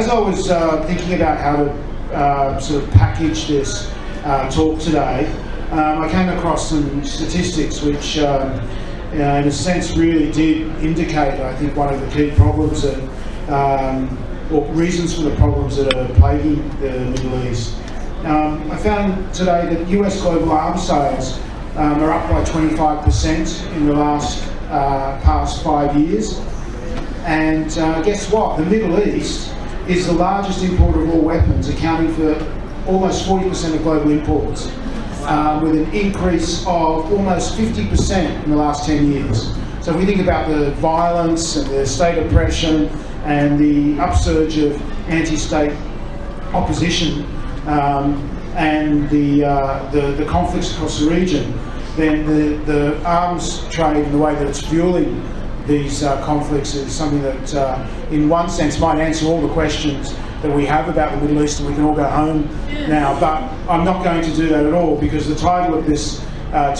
as I was thinking about how to sort of package this talk today, I came across some statistics which, in a sense, really did indicate, I think, one of the key problems that, or reasons for the problems that are plaguing the Middle East. I found today that US global arms sales are up by 25% in the past 5 years. And guess what? The Middle East is the largest importer of all weapons, accounting for almost 40% of global imports, with an increase of almost 50% in the last 10 years. So if we think about the violence and the state oppression and the upsurge of anti-state opposition and the conflicts across the region, then the arms trade and the way that it's fueling these conflicts is something that, in one sense, might answer all the questions that we have about the Middle East, and we can all go home now. But I'm not going to do that at all, because the title of this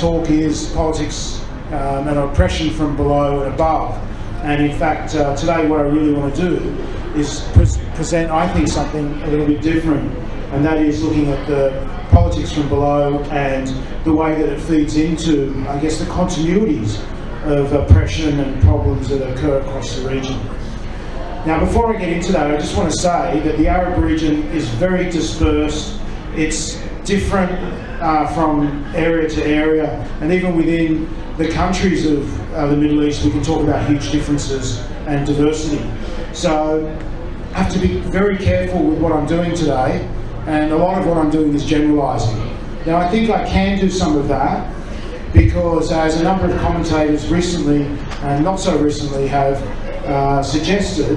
talk is Politics and Oppression from Below and Above. And in fact, today what I really want to do is present, I think, something a little bit different, and that is looking at the politics from below and the way that it feeds into, I guess, the continuities of oppression and problems that occur across the region. Now, before I get into that, I just want to say that the Arab region is very dispersed. It's different from area to area, and even within the countries of the Middle East, we can talk about huge differences and diversity. So I have to be very careful with what I'm doing today, and a lot of what I'm doing is generalising. Now, I think I can do some of that, because as a number of commentators recently, and not so recently, have suggested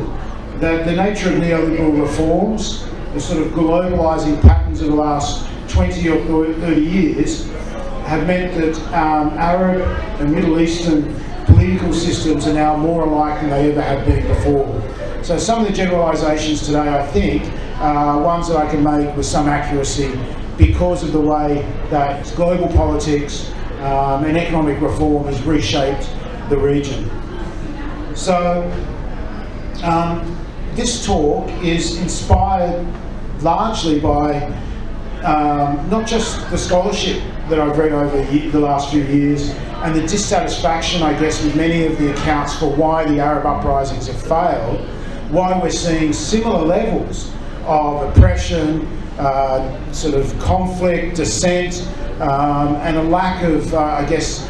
that the nature of neoliberal reforms, the sort of globalising patterns of the last 20 or 30 years, have meant that Arab and Middle Eastern political systems are now more alike than they ever have been before. So some of the generalisations today, I think, are ones that I can make with some accuracy because of the way that global politics and economic reform has reshaped the region. So this talk is inspired largely by not just the scholarship that I've read over the last few years and the dissatisfaction, I guess, with many of the accounts for why the Arab uprisings have failed, why we're seeing similar levels of oppression, sort of conflict, dissent, and a lack of, I guess,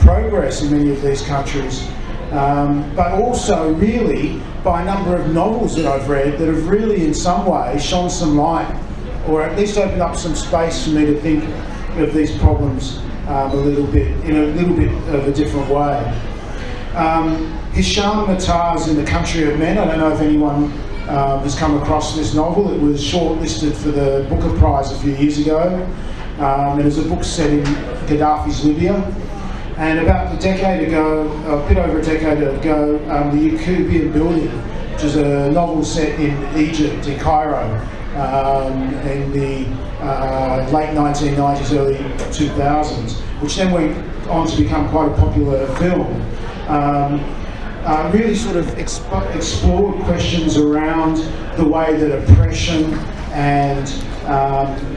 progress in many of these countries. But also really by a number of novels that I've read that have really in some way shone some light, or at least opened up some space for me to think of these problems in a little bit of a different way. Hisham Mattar's In the Country of Men, I don't know if anyone has come across this novel. It was shortlisted for the Booker Prize a few years ago. It is a book set in Gaddafi's Libya. And about a decade ago, a bit over a decade ago, the Yaqubian Building, which is a novel set in Egypt, in Cairo, in the late 1990s, early 2000s, which then went on to become quite a popular film, really sort of explored questions around the way that oppression and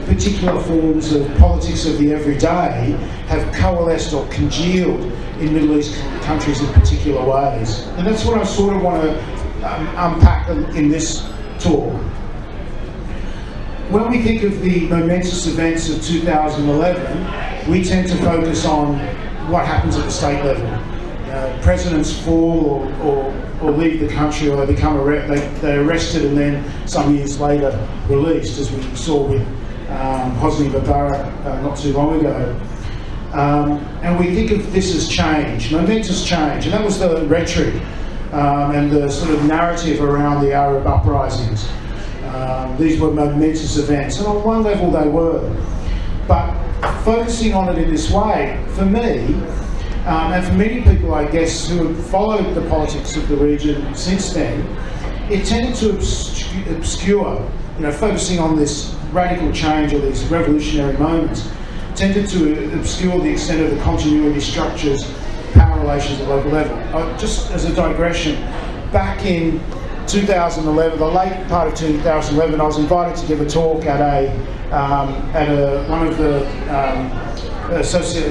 particular forms of politics of the everyday have coalesced or congealed in Middle East countries in particular ways. And that's what I sort of want to unpack in this talk. When we think of the momentous events of 2011, we tend to focus on what happens at the state level. Presidents fall or leave the country, or they become they're arrested and then some years later released, as we saw with Hosni Mubarak not too long ago. And we think of this as change, momentous change, and that was the rhetoric and the sort of narrative around the Arab uprisings. These were momentous events, and on one level they were. But focusing on it in this way, for me, and for many people, I guess, who have followed the politics of the region since then, it tended to obscure, focusing on this radical change or these revolutionary moments, tended to obscure the extent of the continuity structures, power relations at local level. Just as a digression, back in 2011, the late part of 2011, I was invited to give a talk at one of the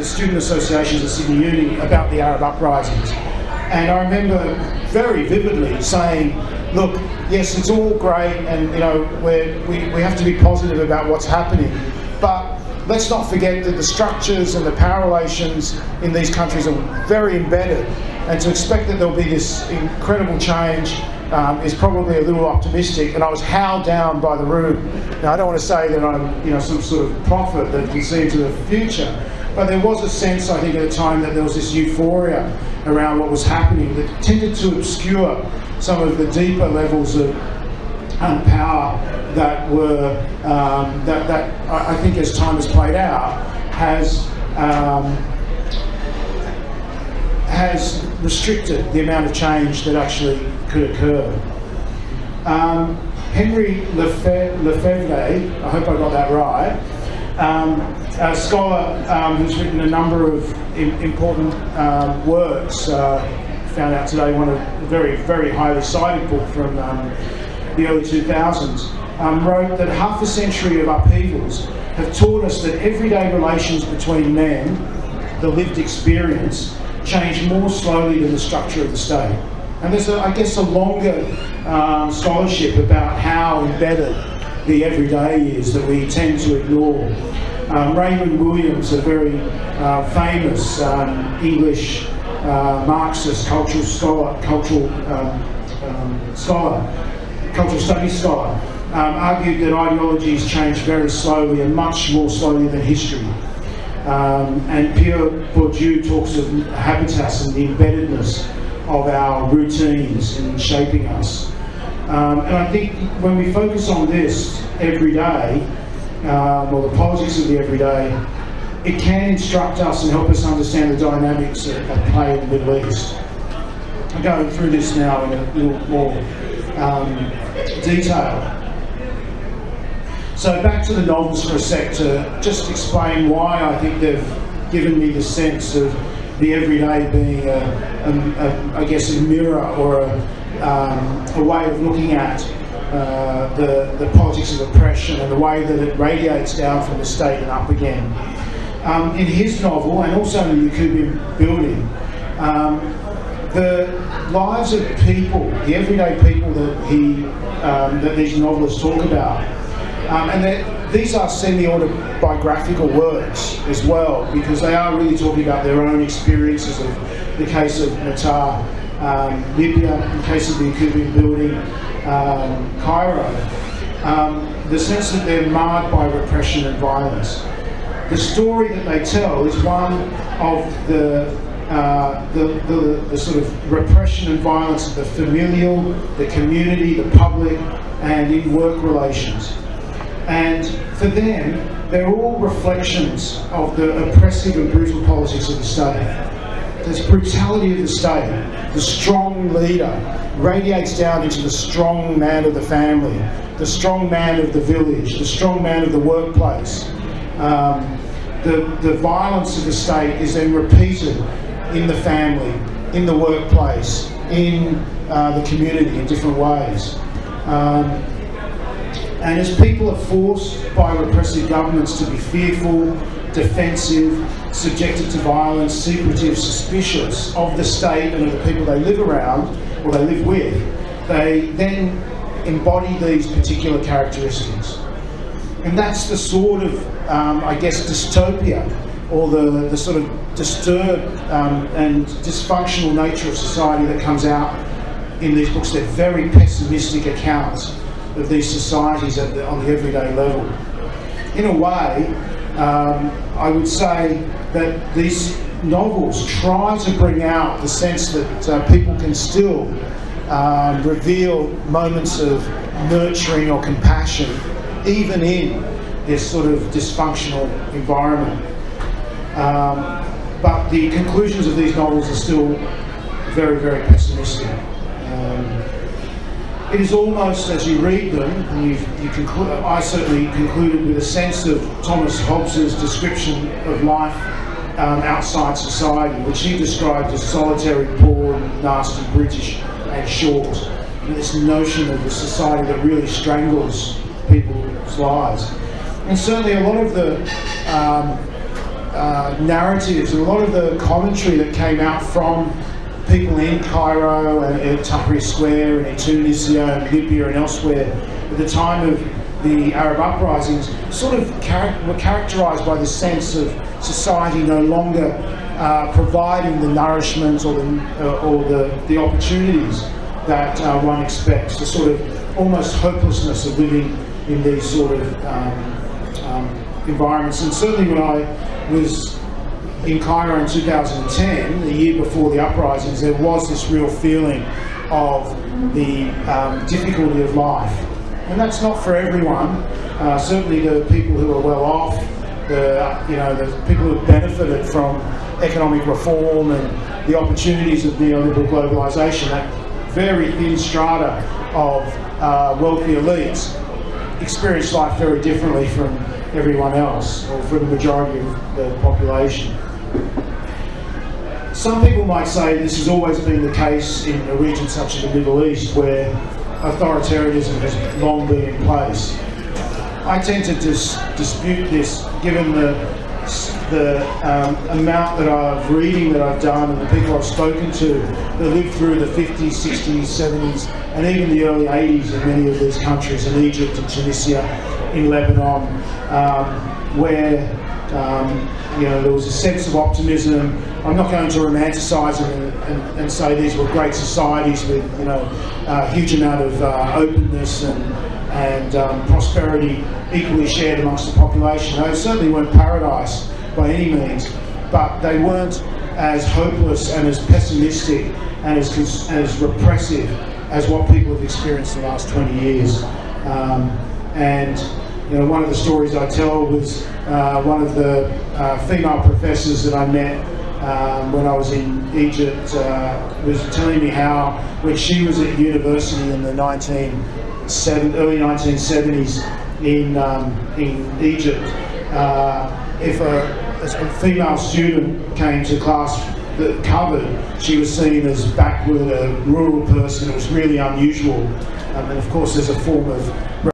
student associations at Sydney Uni about the Arab uprisings. And I remember very vividly saying, look, yes, it's all great, and we have to be positive about what's happening, but let's not forget that the structures and the power relations in these countries are very embedded, and to expect that there'll be this incredible change is probably a little optimistic. And I was howled down by the room. Now, I don't want to say that I'm some sort of prophet that can see into the future, but there was a sense, I think, at the time that there was this euphoria around what was happening that tended to obscure some of the deeper levels of power that were that I think, as time has played out, has restricted the amount of change that actually could occur. Henry Lefebvre, I hope I got that right, a scholar who's written a number of important works, found out today one of a very, very highly cited book from the early 2000s, wrote that half a century of upheavals have taught us that everyday relations between men, the lived experience, change more slowly than the structure of the state. And there's, I guess, a longer scholarship about how embedded the everyday is that we tend to ignore. Raymond Williams, a very famous English Marxist cultural studies scholar, argued that ideologies change very slowly and much more slowly than history. And Pierre Bourdieu talks of habitus and the embeddedness of our routines in shaping us. And I think when we focus on this every day, or the politics of the everyday, it can instruct us and help us understand the dynamics at play in the Middle East. I'm going through this now in a little more detail. So back to the novels for a sec to just explain why I think they've given me the sense of the everyday being I guess a mirror or a way of looking at the politics of oppression and the way that it radiates down from the state and up again. In his novel, and also in the Yacobian Building, the lives of people, the everyday people that these novelists talk about, and these are semi-autobiographical works as well, because they are really talking about their own experiences of the case of Matar, Libya, in the case of the Yacobian Building, Cairo, the sense that they're marred by repression and violence. The story that they tell is one of the sort of repression and violence of the familial, the community, the public, and in work relations. And for them, they're all reflections of the oppressive and brutal politics of the state. This brutality of the state, the strong leader, radiates down into the strong man of the family, the strong man of the village, the strong man of the workplace. The violence of the state is then repeated in the family, in the workplace, in the community in different ways. And as people are forced by repressive governments to be fearful, defensive, subjected to violence, secretive, suspicious of the state and of the people they live around or they live with, they then embody these particular characteristics. And that's the sort of, I guess, dystopia, or the sort of disturbed and dysfunctional nature of society that comes out in these books. They're very pessimistic accounts of these societies on the everyday level. In a way, I would say that these novels try to bring out the sense that people can still reveal moments of nurturing or compassion, even in this sort of dysfunctional environment. But the conclusions of these novels are still very, very pessimistic. It is almost, as you read them, and you conclude, I certainly concluded with a sense of Thomas Hobbes's description of life outside society, which he described as solitary, poor, nasty, British and short. this notion of a society that really strangles people's lives. And certainly a lot of the narratives and a lot of the commentary that came out from people in Cairo and in Tahrir Square and in Tunisia and Libya and elsewhere at the time of the Arab uprisings sort of were characterised by the sense of society no longer providing the nourishment or the opportunities that one expects, the sort of almost hopelessness of living in these sort of environments. And certainly when I was in Cairo in 2010, the year before the uprisings, there was this real feeling of the difficulty of life. And that's not for everyone. Certainly the people who are well off, the people who have benefited from economic reform and the opportunities of neoliberal globalisation, that very thin strata of wealthy elites experience life very differently from everyone else, or from the majority of the population. Some people might say this has always been the case in a region such as the Middle East, where authoritarianism has long been in place. I tend to dispute this, given the amount of reading that I've done and the people I've spoken to that lived through the 50s, 60s, 70s, and even the early 80s in many of these countries, in Egypt, in Tunisia, in Lebanon, where there was a sense of optimism. I'm not going to romanticise them and say these were great societies with a huge amount of openness and prosperity equally shared amongst the population. They certainly weren't paradise by any means, but they weren't as hopeless and as pessimistic and as repressive as what people have experienced in the last 20 years. One of the stories I tell was one of the female professors that I met when I was in Egypt was telling me how, when she was at university in the early 1970s in Egypt, if a female student came to class that covered, she was seen as backward, a rural person. It was really unusual. And of course there's a form of